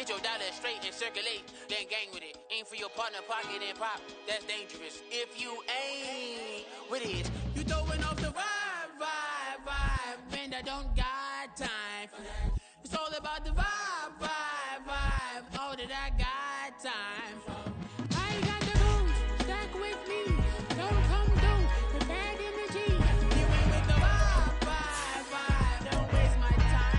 Get your dollar straight and circulate, then gang with it. Aim for your partner, pocket and pop. That's dangerous. If you ain't with it, you throwing off the vibe. Man, I don't got time for that. It's all about the vibe. All that I got time for. I got the moves, stack with me. Don't come through with bad energy. You ain't with the vibe. Don't waste my time.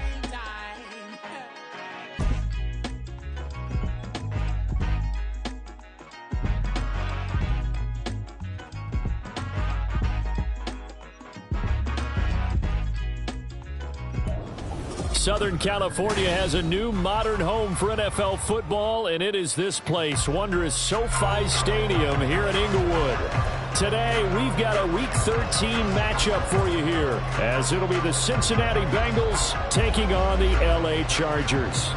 Southern California has a new modern home for NFL football, and it is this place, wondrous SoFi Stadium here in Inglewood. Today, we've got a Week 13 matchup for you here, as it'll be the Cincinnati Bengals taking on the LA Chargers.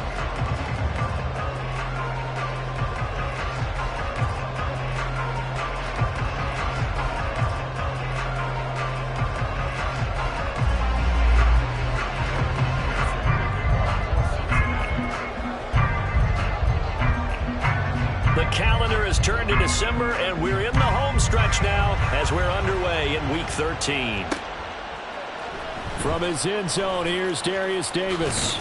Turned to December, and we're in the home stretch now as we're underway in Week 13. From his end zone, here's Darius Davis.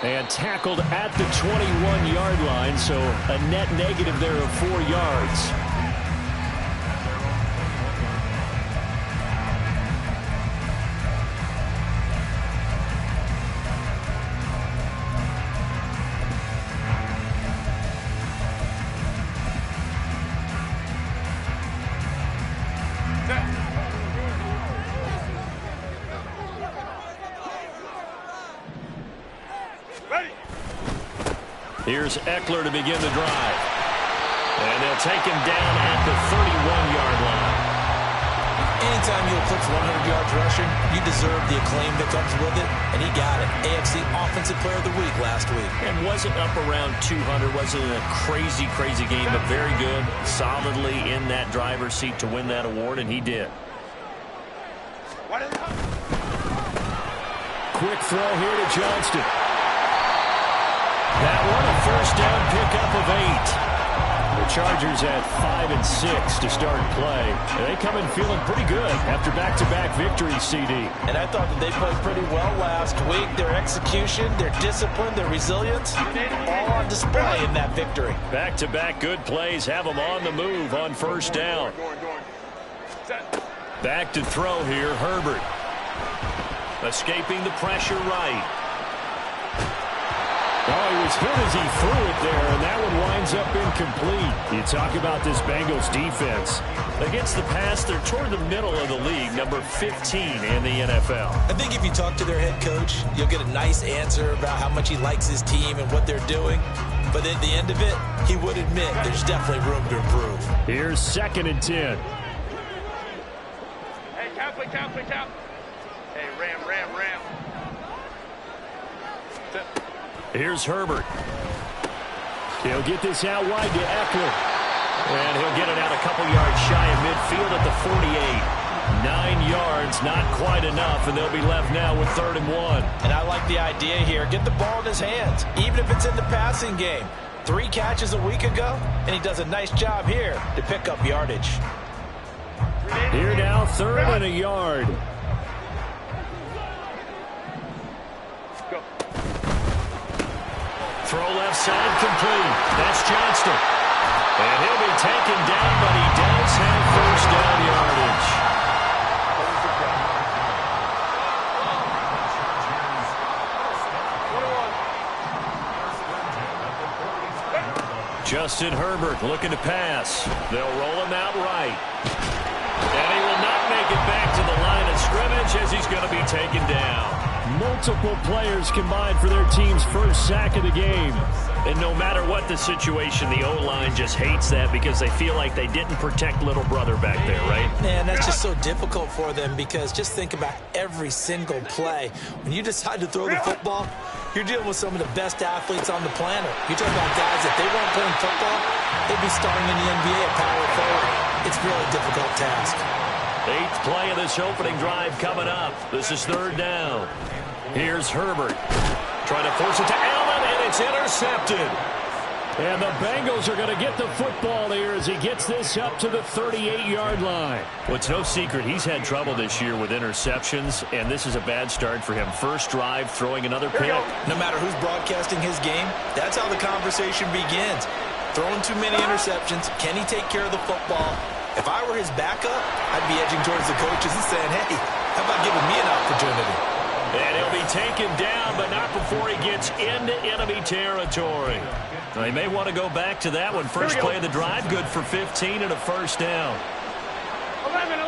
And tackled at the 21-yard line, so a net negative there of 4 yards. Here's Eckler to begin the drive. And they'll take him down at the 31-yard line. Anytime you eclipse 100 yards rushing, you deserve the acclaim that comes with it, and he got it. AFC Offensive Player of the Week last week. And wasn't up around 200, wasn't a crazy game, but very good, solidly in that driver's seat to win that award, and he did. Quick throw here to Johnston. That one, a first down pickup of 8. The Chargers at 5 and 6 to start play. They come in feeling pretty good after back-to-back victories, CD. And I thought that they played pretty well last week. Their execution, their discipline, their resilience, all on display in that victory. Back-to-back good plays have them on the move on first down. Back to throw here, Herbert. Escaping the pressure right. Oh, he was hit as he threw it there, and that one winds up incomplete. You talk about this Bengals defense. Against the pass, they're toward the middle of the league, number 15 in the NFL. I think if you talk to their head coach, you'll get a nice answer about how much he likes his team and what they're doing. But at the end of it, he would admit there's definitely room to improve. Here's 2nd and 10. Hey, count. Hey, ram. Here's Herbert. He'll get this out wide to Eckler. And he'll get it out a couple yards shy of midfield at the 48. 9 yards, not quite enough, and they'll be left now with 3rd and 1. And I like the idea here. Get the ball in his hands, even if it's in the passing game. 3 catches a week ago, and he does a nice job here to pick up yardage. Here now, 3rd and a yard. Throw left side complete. That's Johnston. And he'll be taken down, but he does have first down yardage. Justin Herbert looking to pass. They'll roll him out right. And he will not make it back to the line of scrimmage as he's going to be taken down. Multiple players combined for their team's first sack of the game. And no matter what the situation, the O-line just hates that because they feel like they didn't protect little brother back there, right? Man, that's just so difficult for them because just think about every single play. When you decide to throw the football, you're dealing with some of the best athletes on the planet. You're talking about guys, if they weren't playing football, they'd be starting in the NBA at power forward. It's a really difficult task. 8th play of this opening drive coming up. This is 3rd down. Here's Herbert. Trying to force it to Allen, and It's intercepted. And the Bengals are going to get the football here as he gets this up to the 38-yard line. Well, it's no secret he's had trouble this year with interceptions, and this is a bad start for him. First drive, throwing another pick. No matter who's broadcasting his game, that's how the conversation begins. Throwing too many interceptions. Can he take care of the football? If I were his backup, I'd be edging towards the coaches and saying, hey, how about giving me an opportunity? And he'll be taken down, but not before he gets into enemy territory. Well, he may want to go back to that one. First play of the drive, good for 15 and a first down. 11.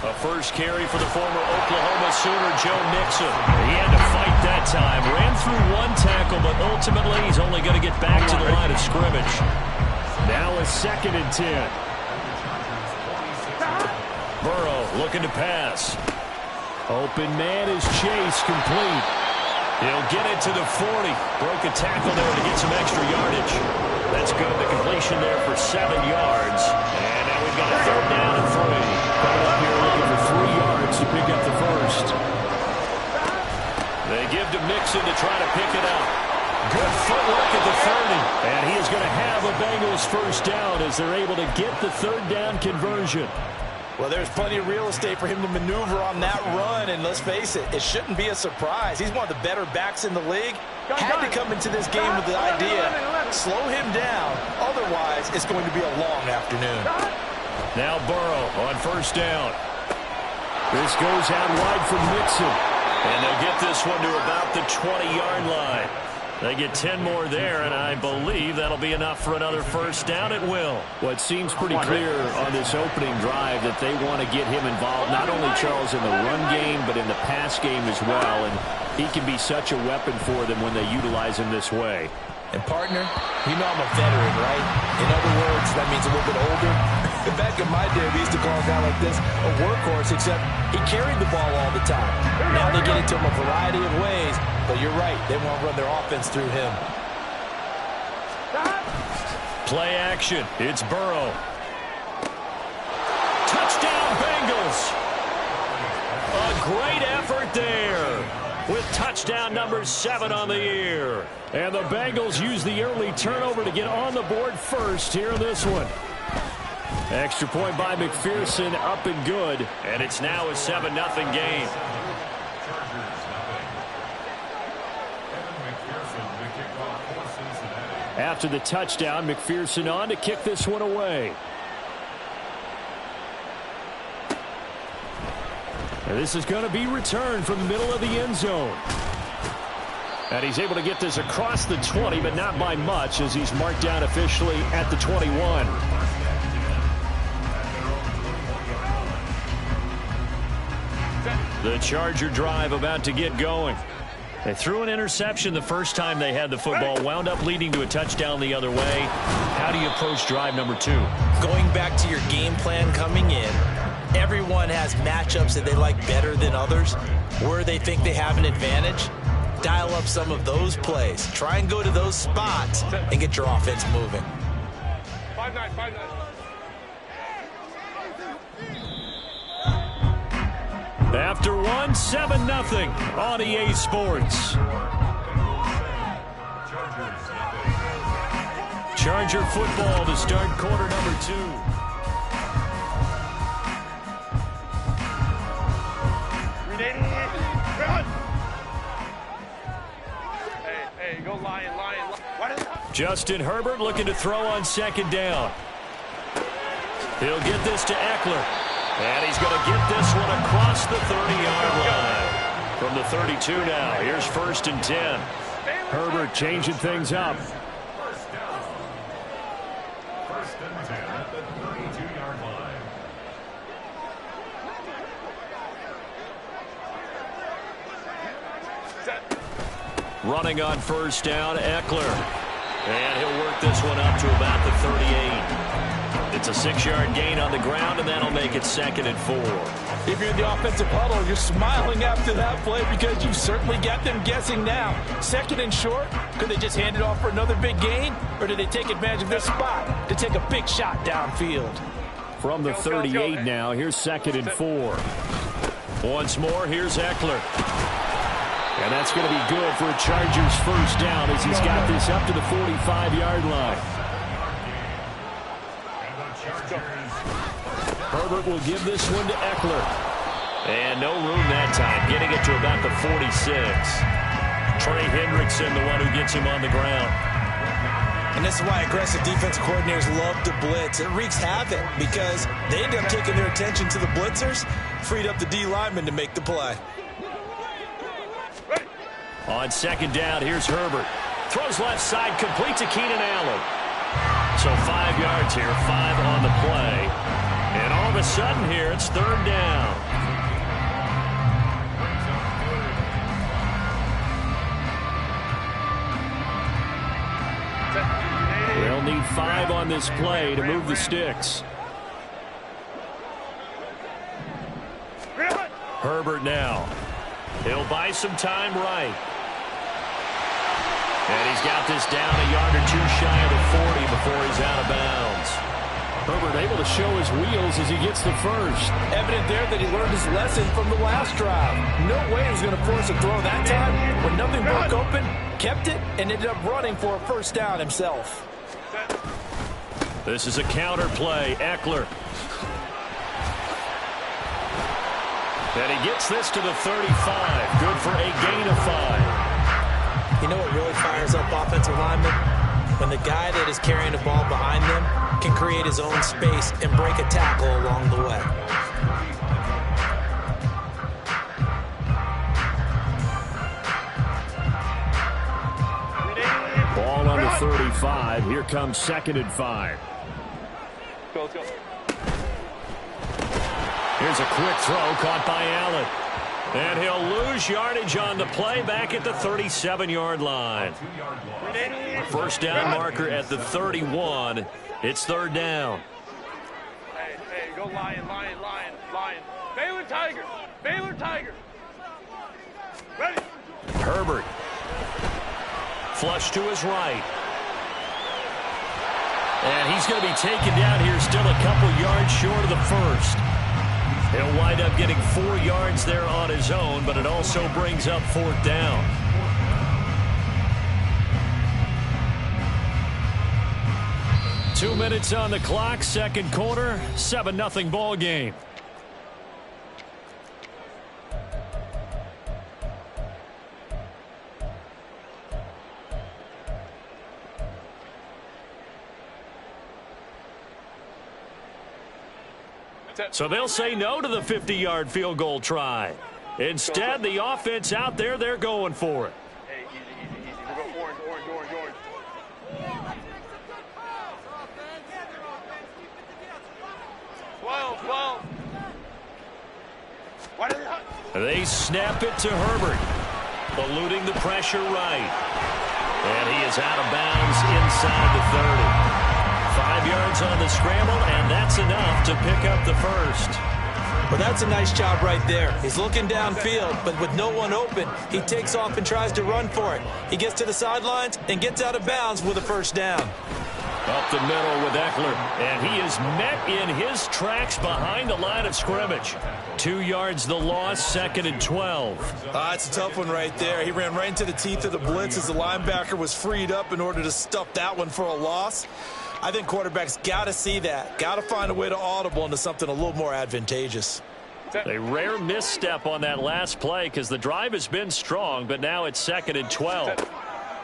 A first carry for the former Oklahoma Sooner, Joe Mixon. He had to fight that time. Ran through one tackle, but ultimately he's only going to get back to the line of scrimmage. Now a 2nd and 10. Burrow looking to pass. Open man is Chase, complete. He'll get it to the 40. Broke a tackle there to get some extra yardage. That's good. The completion there for 7 yards. And now we've got a 3rd down and 3. Coming up here looking for 3 yards to pick up the first. They give to Mixon to try to pick it up. Good footwork at the 30. And he is going to have a Bengals first down as they're able to get the 3rd down conversion. Well, there's plenty of real estate for him to maneuver on that run, and let's face it, it shouldn't be a surprise. He's one of the better backs in the league. Had to come into this game with the idea, slow him down, otherwise it's going to be a long afternoon. Now Burrow on first down. This goes out wide from Mixon, and they'll get this one to about the 20-yard line. They get 10 more there, and I believe that'll be enough for another first down. It will. Well, it seems pretty clear on this opening drive that they want to get him involved, not only Charles in the run game, but in the pass game as well. And he can be such a weapon for them when they utilize him this way. And partner, you know I'm a veteran, right? In other words, that means a little bit older. Back in my day, we used to call a guy like this a workhorse, except he carried the ball all the time. Now they get it to him a variety of ways, but you're right, they want to run their offense through him. Play action. It's Burrow. Touchdown, Bengals. A great effort there with touchdown number 7 on the year. And the Bengals use the early turnover to get on the board first here in this one. Extra point by McPherson, up and good. And it's now a 7-0 game. After the touchdown, McPherson on to kick this one away. And this is going to be returned from the middle of the end zone. And he's able to get this across the 20, but not by much, as he's marked down officially at the 21. The Charger drive about to get going. They threw an interception the first time they had the football, wound up leading to a touchdown the other way. How do you approach drive number 2? Going back to your game plan coming in, everyone has matchups that they like better than others, where they think they have an advantage. Dial up some of those plays. Try and go to those spots and get your offense moving. 5-9. After one, 7-0 on EA Sports. Charger football to start quarter number 2. Hey, go Lion. Justin Herbert looking to throw on second down. He'll get this to Eckler. And he's going to get this one across the 30-yard line. From the 32 now, here's 1st and 10. Herbert changing things up. First and 10 at the 32-yard line. Running on first down, Eckler. And he'll work this one up to about the 38. It's a 6-yard gain on the ground, and that'll make it 2nd and 4. If you're in the offensive huddle, you're smiling after that play because you've certainly got them guessing now. 2nd and short, could they just hand it off for another big gain? Or did they take advantage of their spot to take a big shot downfield? From the 38 now, here's 2nd and 4. Once more, here's Eckler. And that's going to be good for a Chargers first down as he's got this up to the 45-yard line. Herbert will give this one to Eckler. And no room that time, getting it to about the 46. Trey Hendrickson, the one who gets him on the ground. And this is why aggressive defensive coordinators love to blitz. It wreaks havoc because they end up taking their attention to the blitzers, freed up the D lineman to make the play. On second down, here's Herbert. Throws left side, complete to Keenan Allen. So 5 yards here, 5 on the play. And all of a sudden here, it's third down. They'll need 5 on this play to move the sticks. Herbert now. He'll buy some time right. And he's got this down a yard or two shy of the 40 before he's out of bounds. Herbert able to show his wheels as he gets the first. Evident there that he learned his lesson from the last drive. No way he was going to force a throw that time. When nothing broke open, kept it, and ended up running for a first down himself. This is a counter play. Eckler. And he gets this to the 35. Good for a gain of 5. You know what really fires up offensive linemen? When the guy that is carrying the ball behind them can create his own space and break a tackle along the way. Ball under 35. Here comes 2nd and 5. Let's go. Here's a quick throw caught by Allen. And he'll lose yardage on the play back at the 37-yard line. First down marker at the 31. It's third down. Hey, go Lion. Baylor Tiger. Ready. Herbert. Flush to his right. And he's going to be taken down here still a couple yards short of the first. He'll wind up getting 4 yards there on his own, but it also brings up 4th down. Two minutes on the clock, second quarter, 7-0 ball game. So they'll say no to the 50-yard field goal try. Instead, the offense out there, they're going for it. Hey, easy. We'll go orange. 12. Why did They snap it to Herbert, eluding the pressure right. And he is out of bounds inside the 30. 5 yards on the scramble, and that's enough to pick up the first. Well, that's a nice job right there. He's looking downfield, but with no one open, he takes off and tries to run for it. He gets to the sidelines and gets out of bounds with a first down. Up the middle with Eckler, and he is met in his tracks behind the line of scrimmage. 2 yards the loss, 2nd and 12. It's a tough one right there. He ran right into the teeth of the blitz as the linebacker was freed up in order to stuff that one for a loss. I think quarterbacks got to see that. Got to find a way to audible into something a little more advantageous. A rare misstep on that last play because the drive has been strong, but now it's 2nd and 12.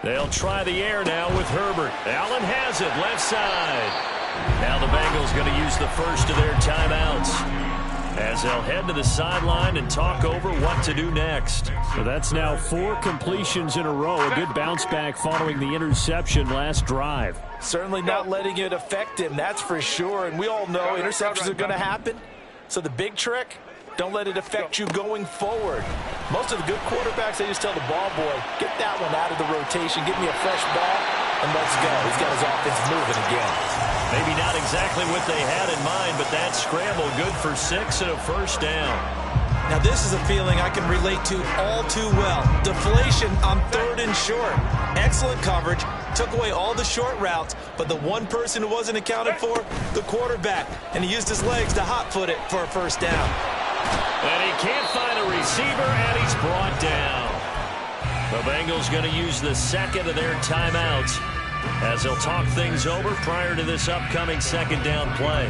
They'll try the air now with Herbert. Allen has it, left side. Now the Bengals going to use the first of their timeouts as they'll head to the sideline and talk over what to do next. So that's now 4 completions in a row. A good bounce back following the interception last drive. Certainly not letting it affect him, that's for sure. And we all know interceptions are going to happen. So the big trick, don't let it affect you going forward. Most of the good quarterbacks, they just tell the ball boy, get that one out of the rotation, give me a fresh ball, and let's go. He's got his offense moving again. Maybe not exactly what they had in mind, but that scramble good for 6 and a first down. Now this is a feeling I can relate to all too well. Deflation on 3rd and short. Excellent coverage. Took away all the short routes, but the one person who wasn't accounted for, the quarterback. And he used his legs to hot-foot it for a first down. And he can't find a receiver, and he's brought down. The Bengals going to use the second of their timeouts as they'll talk things over prior to this upcoming second down play.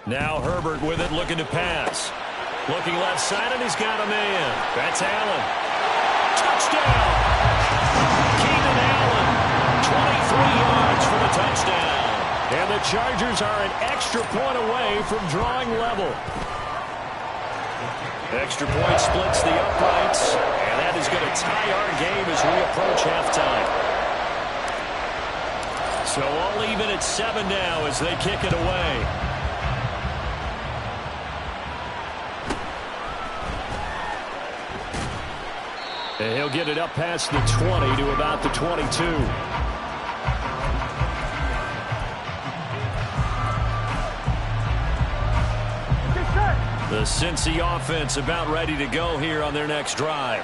Now Herbert with it, looking to pass. Looking left side, and he's got a man. That's Allen. Touchdown! Keenan Allen, 23 yards for the touchdown. And the Chargers are an extra point away from drawing level. Extra point splits the uprights, and that is going to tie our game as we approach halftime. So all even at 7 now as they kick it away. And he'll get it up past the 20 to about the 22. The Cincy offense about ready to go here on their next drive.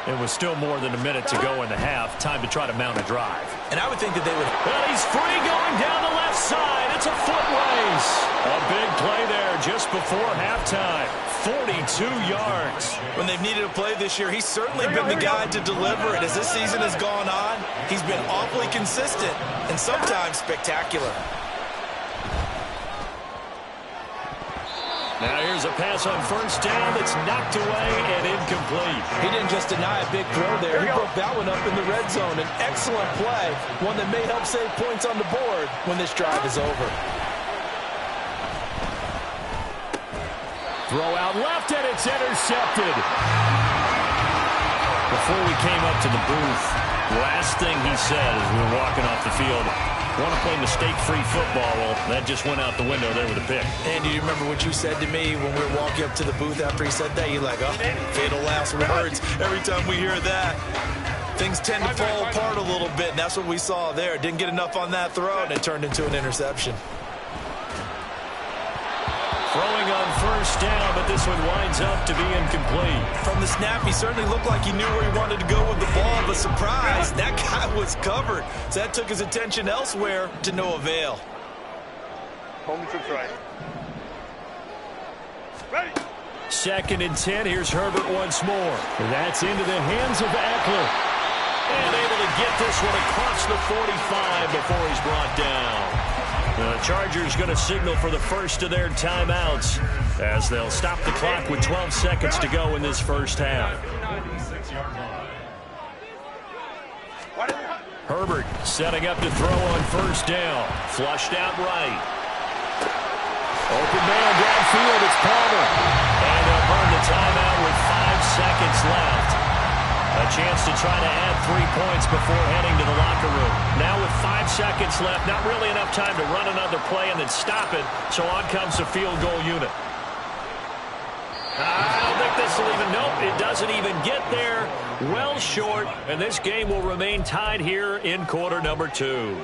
It was still more than a minute to go in the half. Time to try to mount a drive. And I would think that they would... Well, he's free going down the left side. It's a foot race. A big play there just before halftime. 42 yards. When they've needed a play this year, he's certainly been the guy to deliver it. As this season has gone on, he's been awfully consistent and sometimes spectacular. Now here's a pass on first down that's knocked away and incomplete. He didn't just deny a big throw there. He broke that one up in the red zone. An excellent play, one that may help save points on the board when this drive is over. Throw out left, and it's intercepted. Before we came up to the booth, last thing he said as we were walking off the field, want to play mistake-free football. Well, that just went out the window there with a pick. And do you remember what you said to me when we were walking up to the booth after he said that? You're like, oh, fatal last words. Every time we hear that, things tend to fall apart a little bit, and that's what we saw there. Didn't get enough on that throw, and it turned into an interception. Throwing on first down, but this one winds up to be incomplete. From the snap, he certainly looked like he knew where he wanted to go with the ball, but surprise, that guy was covered. So that took his attention elsewhere to no avail. Home trips right. Ready. 2nd and 10. Here's Herbert once more. That's into the hands of Eckler. And able to get this one across the 45 before he's brought down. The Chargers going to signal for the first of their timeouts as they'll stop the clock with 12 seconds to go in this first half. Herbert setting up to throw on first down. Flushed out right. Open man downfield. It's Palmer. And they'll burn the timeout with 5 seconds left. A chance to try to add 3 points before heading to the locker room. Now with 5 seconds left, not really enough time to run another play and then stop it, so on comes the field goal unit. I don't think this will even, nope, it doesn't even get there. Well short, and this game will remain tied here in quarter number 2.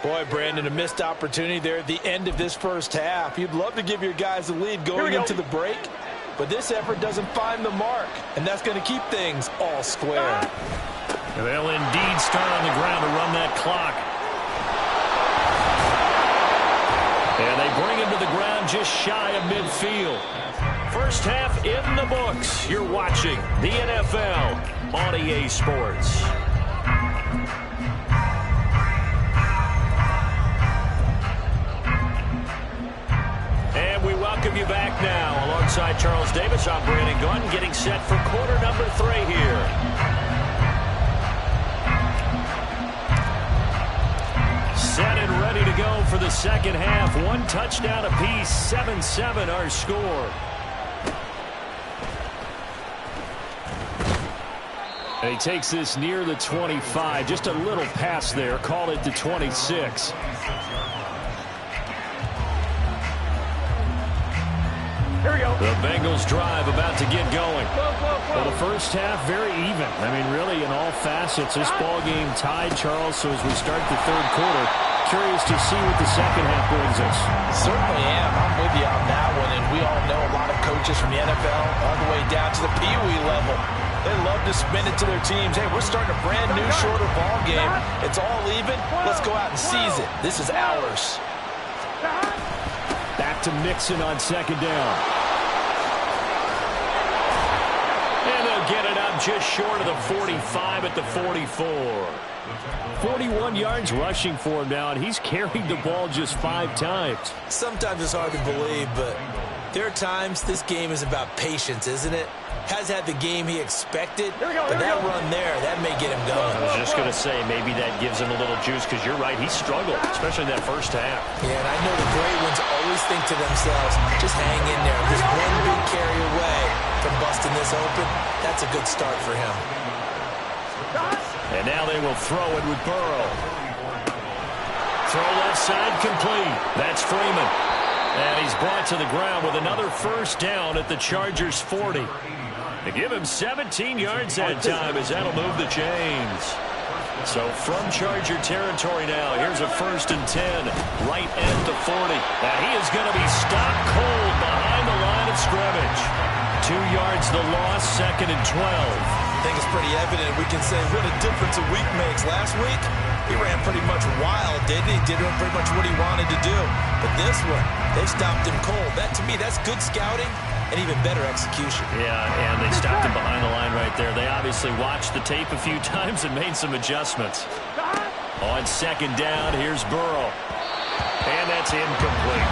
Boy, Brandon, a missed opportunity there at the end of this first half. You'd love to give your guys the lead going into the break, but this effort doesn't find the mark, and that's going to keep things all square. They'll indeed start on the ground to run that clock. And they bring him to the ground just shy of midfield. First half in the books. You're watching the NFL on EA Sports. And we welcome you back now. Alongside Charles Davis, I'm Brandon Gunn, getting set for quarter number 3 here. Set and ready to go for the second half. 1 touchdown apiece, 7-7 our score. And he takes this near the 25. Just a little pass there. Called it the 26. Here we go. The Bengals drive about to get going. Well, the first half, very even. I mean, really, in all facets, this ball game tied, Charles. So as we start the third quarter, curious to see what the second half brings us. Certainly am. I'm with you on that one. And we all know a lot of coaches from the NFL all the way down to the Pee Wee level They love to spin it to their teams. Hey, we're starting a brand new, shorter ball game. It's all even. Let's go out and seize it. This is ours. Back to Mixon on second down. And they'll get it up just short of the 45 at the 44. 41 yards rushing for him now, and he's carried the ball just 5 times. Sometimes it's hard to believe, but there are times this game is about patience, isn't it? Has had the game he expected, but that run there, that may get him going. I was just going to say, maybe that gives him a little juice, because you're right, he struggled, especially in that first half. Yeah, and I know the great ones always think to themselves, just hang in there. Just one big carry away from busting this open. That's a good start for him. And now they will throw it with Burrow. Throw left side complete. That's Freeman. And he's brought to the ground with another first down at the Chargers' 40. They give him 17 yards that time as that'll move the chains. So from Charger territory now, here's a 1st and 10, right at the 40. And he is going to be stopped cold behind the line of scrimmage. 2 yards the loss, 2nd and 12. I think it's pretty evident. We can say what a difference a week makes. Last week, he ran pretty much wild, didn't he? Did pretty much what he wanted to do. But this one, they stopped him cold. That, to me, that's good scouting and even better execution. Yeah, and they stopped him behind the line right there. They obviously watched the tape a few times and made some adjustments. On 2nd down, here's Burrow. And that's incomplete.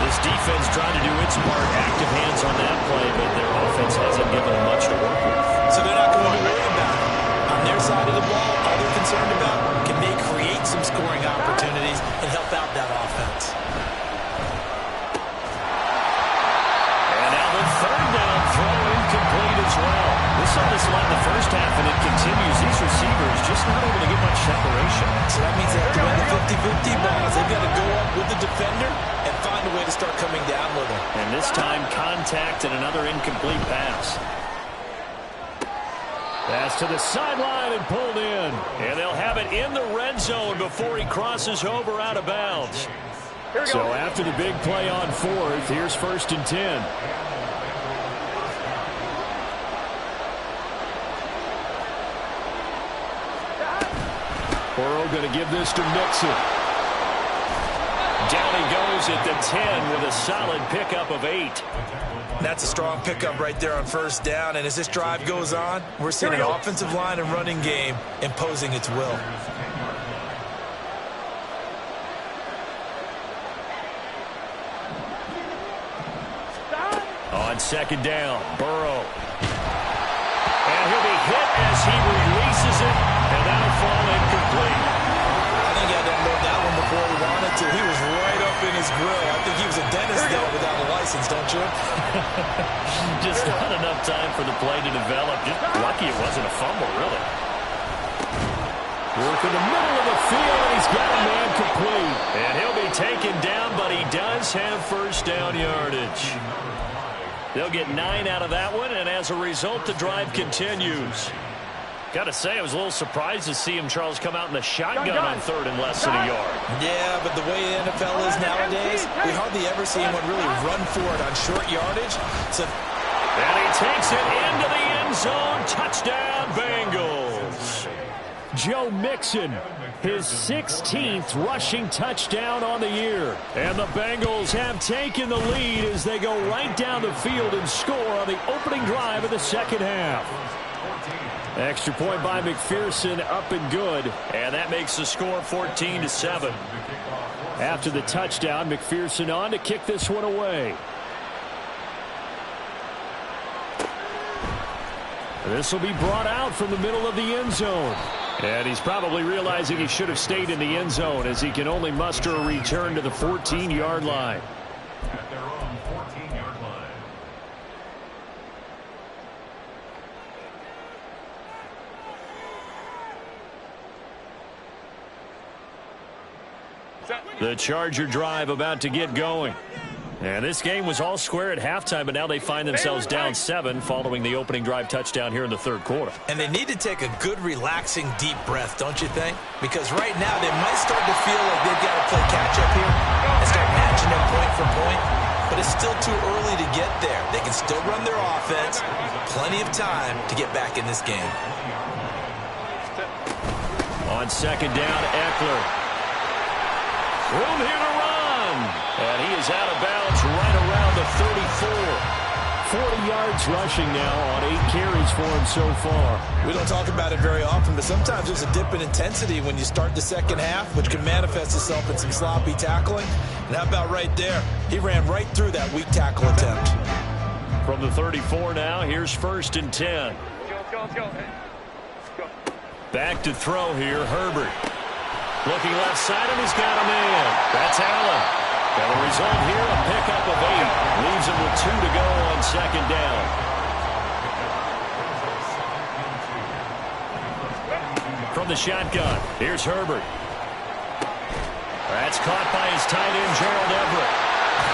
This defense trying to do its part, active hands on that play, but their offense hasn't given them much to work with. So they're not going to worry about it. On their side of the ball, all they're concerned about, can they create some scoring opportunities and help out that offense? And now the 3rd down throw incomplete as well. We saw this a lot in the first half, and it continues. These receivers just not able to get much separation. So that means they have to win the 50-50 balls. They've got to go up with the defender and find a way to start coming down with him. And this time, contact and another incomplete pass. Pass to the sideline and pulled in. And they'll have it in the red zone before he crosses over out of bounds. So after the big play on 4th, here's 1st and 10. Burrow going to give this to Mixon. Down he goes at the 10 with a solid pickup of 8. That's a strong pickup right there on 1st down. And as this drive goes on, we're seeing an offensive line and running game imposing its will. On 2nd down, Burrow. And he'll be hit as he releases it, and that'll fall incomplete. I think he had to unload that one before he wanted to. He was right up in his grill. I think he was a dentist there without a license, don't you? Just not enough time for the play to develop. Just lucky it wasn't a fumble, really. Work in the middle of the field, and he's got a man complete. And he'll be taken down, but he does have 1st down yardage. They'll get 9 out of that one, and as a result, the drive continues. Got to say, I was a little surprised to see him, Charles, come out in the shotgun on 3rd and less than a yard. Yeah, but the way the NFL is nowadays, we hardly ever see anyone really run for it on short yardage. So, and he takes it into the end zone. Touchdown, Bengals. Joe Mixon, his 16th rushing touchdown on the year. And the Bengals have taken the lead as they go right down the field and score on the opening drive of the 2nd half. Extra point by McPherson, up and good. And that makes the score 14-7. After the touchdown, McPherson on to kick this one away. This will be brought out from the middle of the end zone. And he's probably realizing he should have stayed in the end zone as he can only muster a return to the 14-yard line. At their own 14-yard line. The Charger drive about to get going. And this game was all square at halftime, but now they find themselves down 7 following the opening drive touchdown here in the 3rd quarter. and they need to take a good, relaxing, deep breath, don't you think? Because right now they might start to feel like they've got to play catch-up here and start matching them point for point. but it's still too early to get there. They can still run their offense. Plenty of time to get back in this game. On second down, Eckler. Room here to run. And he is out of bounds right around the 34. 40 yards rushing now on 8 carries for him so far. We don't talk about it very often, but sometimes there's a dip in intensity when you start the second half, which can manifest itself in some sloppy tackling. And how about right there? He ran right through that weak tackle attempt. From the 34 now, here's 1st and 10. Go. Back to throw here, Herbert. Looking left side, and he's got a man. That's Allen. And the result here, a pickup of 8. Leaves him with 2 to go on second down. From the shotgun, here's Herbert. That's caught by his tight end, Gerald Everett.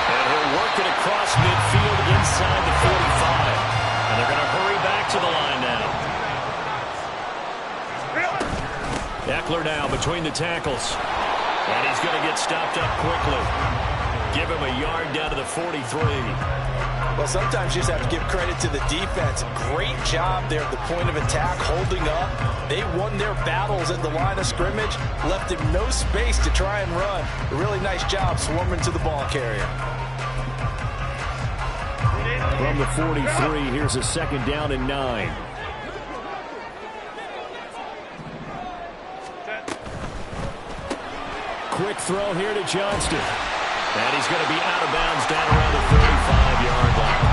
And he'll work it across midfield inside the 45. And they're going to hurry back to the line now. Eckler now between the tackles. And he's going to get stopped up quickly. Give him a yard down to the 43. Well, sometimes you just have to give credit to the defense. Great job there at the point of attack, holding up. They won their battles at the line of scrimmage, left him no space to try and run. A really nice job swarming to the ball carrier. From the 43, here's a 2nd down and 9. Quick throw here to Johnston. And he's going to be out of bounds down around the 35-yard line.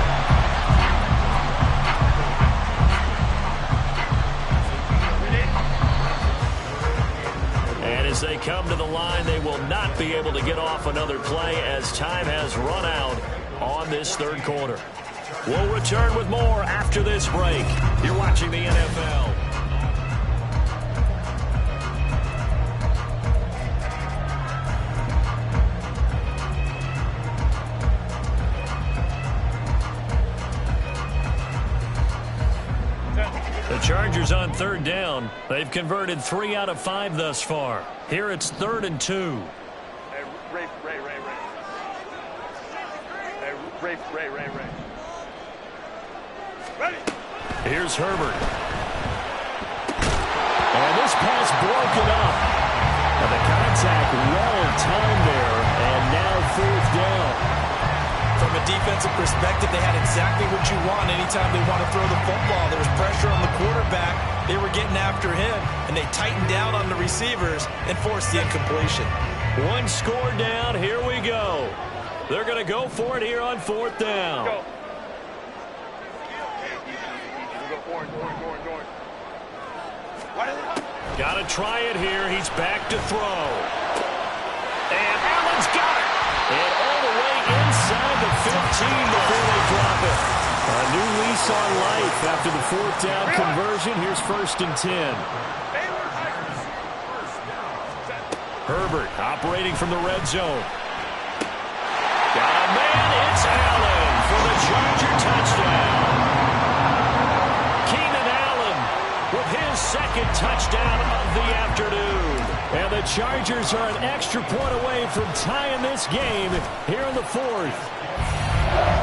And as they come to the line, they will not be able to get off another play as time has run out on this 3rd quarter. We'll return with more after this break. You're watching the NFL. The Chargers on 3rd down. They've converted 3 out of 5 thus far. Here it's 3rd and 2. Hey, Ray. Hey, Ray. Ready? Here's Herbert. And this pass broken up. And the contact well timed there. And now 4th down. From a defensive perspective, they had exactly what you want anytime they want to throw the football. There was pressure on the quarterback. They were getting after him, and they tightened down on the receivers and forced the incompletion. 1 score down. Here we go. They're going to go for it here on 4th down. Go. Go. Got to try it here. He's back to throw. And Allen's got it. And all the way inside the 15 before they drop it. A new lease on life after the 4th down conversion. Here's 1st and 10. Herbert operating from the red zone. Got a man. It's Allen for the Charger touchdown. Keenan Allen with his 2nd touchdown of the afternoon. And the Chargers are an extra point away from tying this game here in the 4th.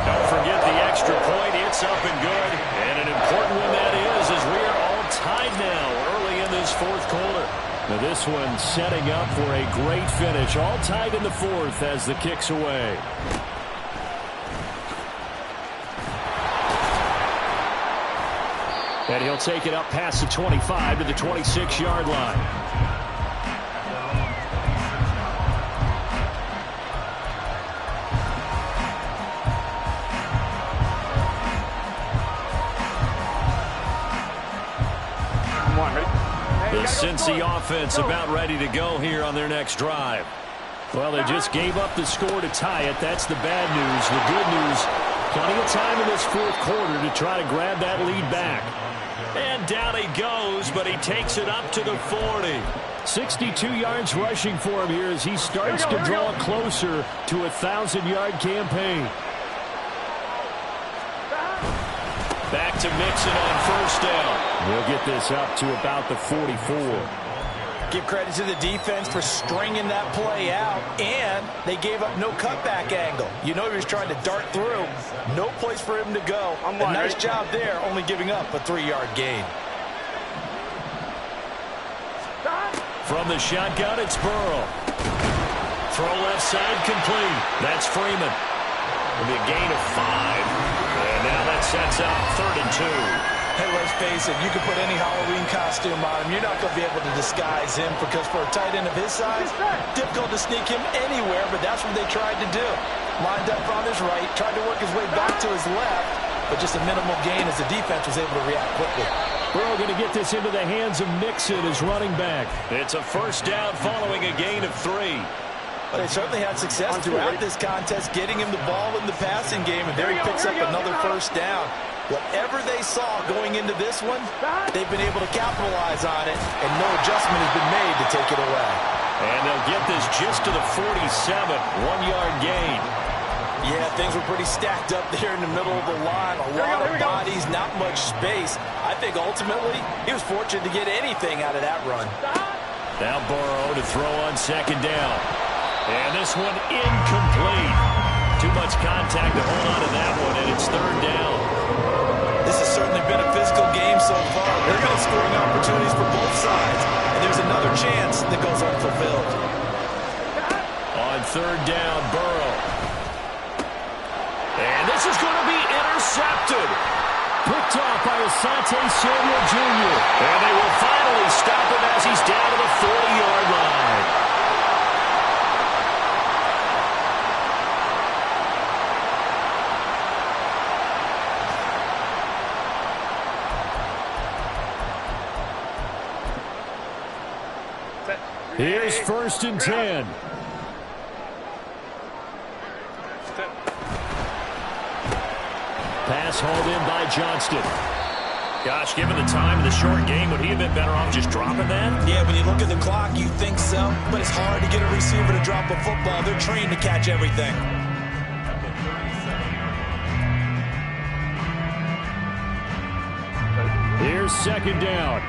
Don't forget the extra point. It's up and good. And an important one that is, as we are all tied now early in this 4th quarter. Now this one setting up for a great finish. All tied in the 4th as the kick's away. And he'll take it up past the 25 to the 26-yard line. The Cincy offense about ready to go here on their next drive. Well, they just gave up the score to tie it. That's the bad news. The good news, plenty of time in this 4th quarter to try to grab that lead back. And down he goes, but he takes it up to the 40. 62 yards rushing for him here as he starts to draw closer to a 1,000-yard campaign. Back to Mixon on 1st down. We'll get this up to about the 44. Give credit to the defense for stringing that play out, and they gave up no cutback angle. You know he was trying to dart through. No place for him to go. A nice job there, only giving up a 3-yard gain. From the shotgun, it's Burrow. Throw left side complete. That's Freeman. It'll be a gain of 5. And now that sets up 3rd and 2. Hey, let's face it, you can put any Halloween costume on him. You're not going to be able to disguise him because for a tight end of his size, difficult to sneak him anywhere, but that's what they tried to do. Lined up on his right, tried to work his way back to his left, but just a minimal gain as the defense was able to react quickly. Burrow going to get this into the hands of Mixon as running back. It's a first down following a gain of 3. But they certainly had success throughout this contest, getting him the ball in the passing game, and there he picks up another first down. Whatever they saw going into this one, they've been able to capitalize on it, and no adjustment has been made to take it away. And they'll get this just to the 47, 1-yard gain. Yeah, things were pretty stacked up there in the middle of the line. A lot of bodies, not much space. I think ultimately he was fortunate to get anything out of that run. Now Burrow to throw on 2nd down. And this one incomplete. Too much contact to hold on to that one, and it's 3rd down. This has certainly been a physical game so far. There have been scoring opportunities for both sides, and there's another chance that goes unfulfilled. On 3rd down, Burrow. And this is going to be intercepted. Picked off by Asante Samuel Jr. And they will finally stop him as he's down to the 40-yard line. Here's 1st and 10. Pass hauled in by Johnston. Gosh, given the time of the short game, would he have been better off just dropping that? Yeah, when you look at the clock, you think so. But it's hard to get a receiver to drop a football. They're trained to catch everything. Here's 2nd down.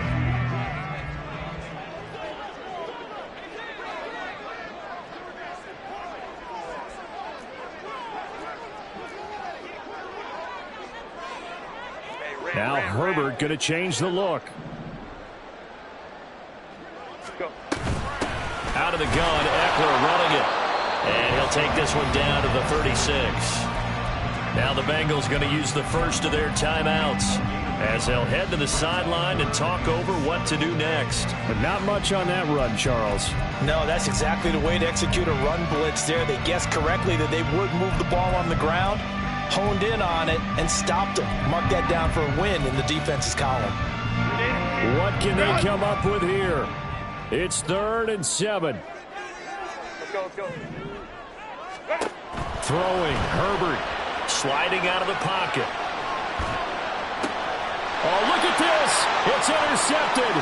Now Herbert going to change the look. Out of the gun, Eckler running it. And he'll take this one down to the 36. Now the Bengals going to use the first of their timeouts as they'll head to the sideline and talk over what to do next. But not much on that run, Charles. No, that's exactly the way to execute a run blitz there. They guessed correctly that they would move the ball on the ground, honed in on it, and stopped them. Mark that down for a win in the defense's column. What can they come up with here? It's 3rd and 7. Let's go. Throwing, Herbert sliding out of the pocket. Oh, look at this. It's intercepted.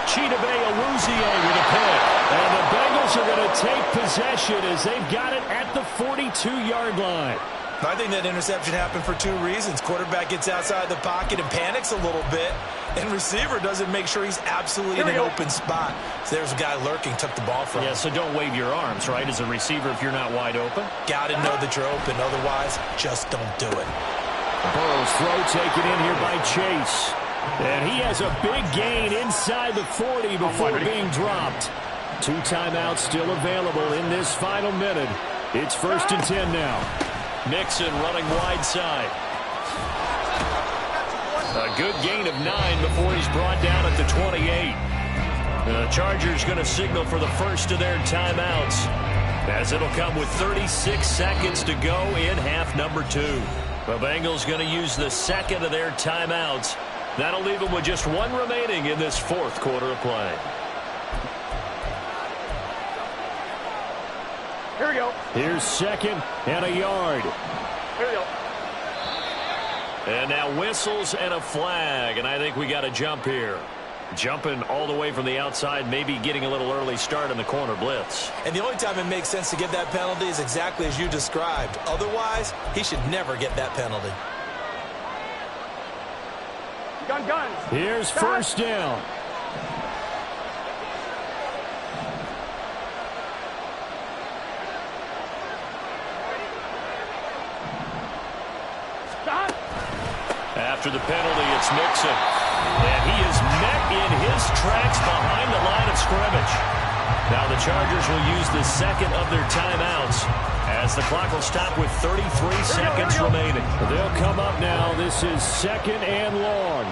Chidobe Awuzie with a pick. And the Bengals are going to take possession as they've got it at the 42-yard line. I think that interception happened for 2 reasons. Quarterback gets outside the pocket and panics a little bit, and receiver doesn't make sure he's absolutely in an open spot. So there's a guy lurking, took the ball from him. Yeah, so don't wave your arms, right, as a receiver if you're not wide open. Got to know that you're open. Otherwise, just don't do it. Burrow's throw taken in here by Chase. And he has a big gain inside the 40 before being dropped. 2 timeouts still available in this final minute. It's 1st and 10 now. Mixon running wide side. A good gain of 9 before he's brought down at the 28. The Chargers going to signal for the first of their timeouts, as it'll come with 36 seconds to go in half number 2. The Bengals going to use the second of their timeouts. That'll leave them with just 1 remaining in this 4th quarter of play. Here we go. Here's 2nd and a yard. Here we go. And now whistles and a flag, and I think we got a jump here. Jumping all the way from the outside, maybe getting a little early start in the corner blitz. And the only time it makes sense to give that penalty is exactly as you described. Otherwise, he should never get that penalty. Gun. Here's 1st down. After the penalty, it's Mixon. And he is met in his tracks behind the line of scrimmage. Now the Chargers will use the second of their timeouts as the clock will stop with 33 seconds remaining. They'll come up now. This is 2nd and long.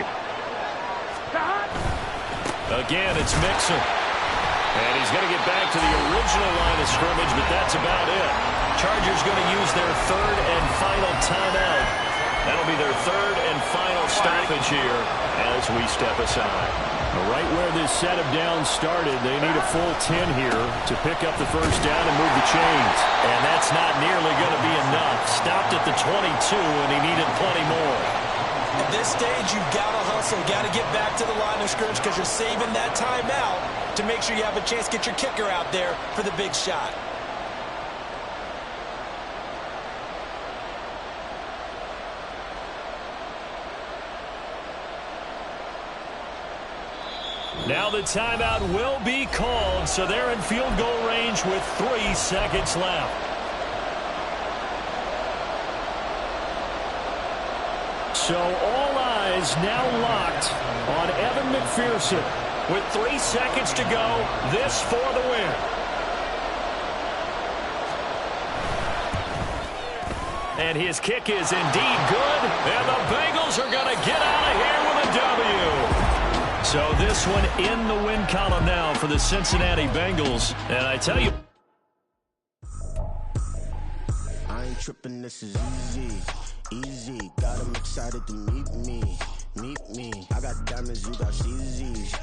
Again, it's Mixon. And he's going to get back to the original line of scrimmage, but that's about it. Chargers going to use their third and final timeout. That'll be their third and final stoppage here as we step aside. Right where this set of downs started, they need a full 10 here to pick up the first down and move the chains. And that's not nearly going to be enough. Stopped at the 22, and he needed plenty more. At this stage, you've got to hustle. Got to get back to the line of scrimmage because you're saving that timeout to make sure you have a chance to get your kicker out there for the big shot. Now the timeout will be called, so they're in field goal range with 3 seconds left. So all eyes now locked on Evan McPherson. With 3 seconds to go, this for the win. And his kick is indeed good, and the Bengals are going to get out of here with a W. So this one in the win column now for the Cincinnati Bengals. And I tell you, I ain't tripping, this is easy. Got them excited to meet me. I got diamonds, you got CZs.